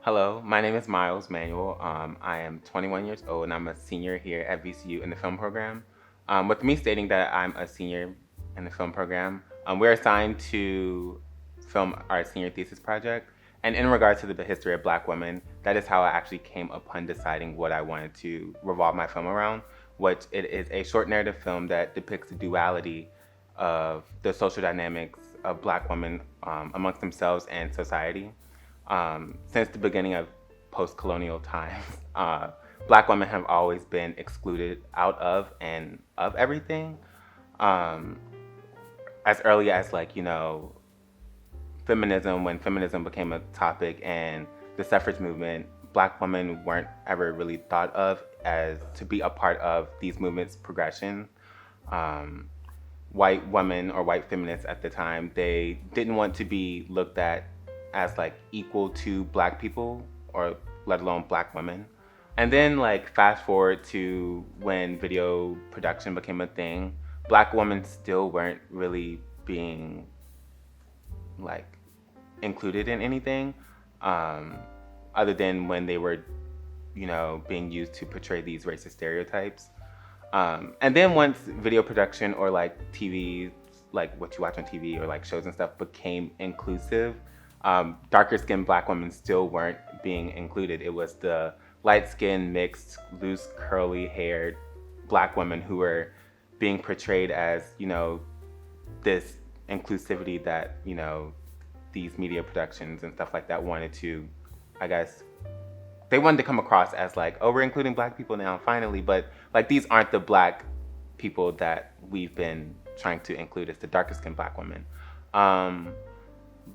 Hello, my name is Myles Manuel. I am 21 years old and I'm a senior here at VCU in the film program. With me stating that I'm a senior in the film program, we're assigned to film our senior thesis project. And in regards to the history of Black women, that is how I actually came upon deciding what I wanted to revolve my film around, which it is a short narrative film that depicts the duality of the social dynamics of Black women amongst themselves and society. Since the beginning of post-colonial times, Black women have always been excluded out of and of everything. Um, as early as feminism, when feminism became a topic and the suffrage movement, Black women weren't ever really thought of as to be a part of these movements' progression. Um, White women or white feminists at the time, they didn't want to be looked at as like equal to Black people or let alone Black women. And then like fast forward to when video production became a thing, Black women still weren't really being like included in anything, um, other than when they were, being used to portray these racist stereotypes. And then once video production or like TV, like what you watch on TV or like shows and stuff became inclusive, darker skinned Black women still weren't being included. It was the light skinned, mixed, loose, curly haired Black women who were being portrayed as, this inclusivity that, these media productions and stuff like that wanted to, I guess, they wanted to come across as like, oh, we're including Black people now, finally. But like, these aren't the Black people that we've been trying to include. It's the darker skinned Black women.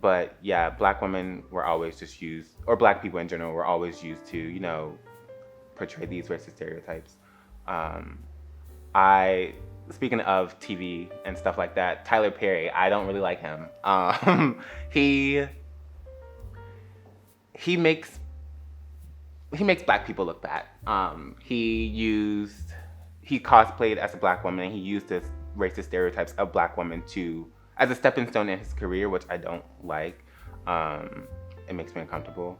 But yeah, Black women were always just used, or Black people in general were always used to, portray these racist stereotypes. Um, Speaking of TV and stuff like that, Tyler Perry, I don't really like him. He he makes he makes Black people look bad. He cosplayed as a Black woman and he used this racist stereotypes of Black women to as a stepping stone in his career, which I don't like. It makes me uncomfortable.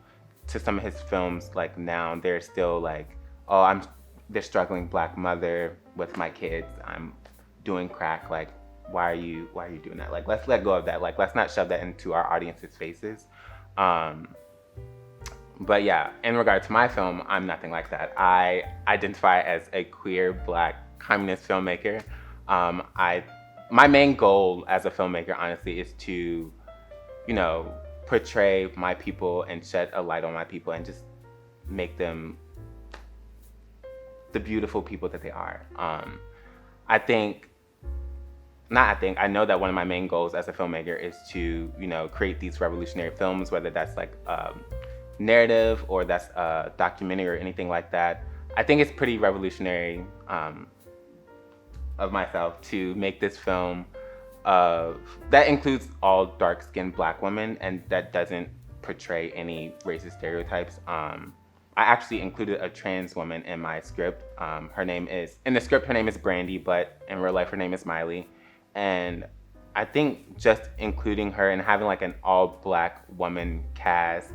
To some of his films, like now, they're still like, oh, I'm this struggling Black mother with my kids. I'm doing crack. Like, why are you doing that? Like, let's let go of that. Like, let's not shove that into our audience's faces. But yeah, in regard to my film, I'm nothing like that. I identify as a queer Black communist filmmaker. My main goal as a filmmaker, honestly, is to, portray my people and shed a light on my people and just make them the beautiful people that they are. I know that one of my main goals as a filmmaker is to, create these revolutionary films, whether that's like narrative or that's a documentary or anything like that. I think it's pretty revolutionary of myself to make this film that includes all dark-skinned Black women and that doesn't portray any racist stereotypes. I actually included a trans woman in my script. In the script, her name is Brandy, but in real life, her name is Miley. And I think just including her and having like an all Black woman cast,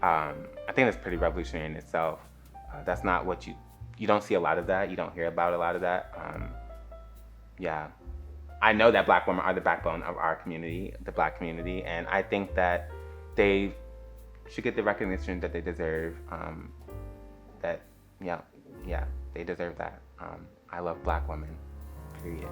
I think that's pretty revolutionary in itself. That's not what you don't see a lot of that. You don't hear about a lot of that. Yeah. I know that Black women are the backbone of our community, the Black community, and I think that they should get the recognition that they deserve. Yeah, they deserve that. I love Black women, period.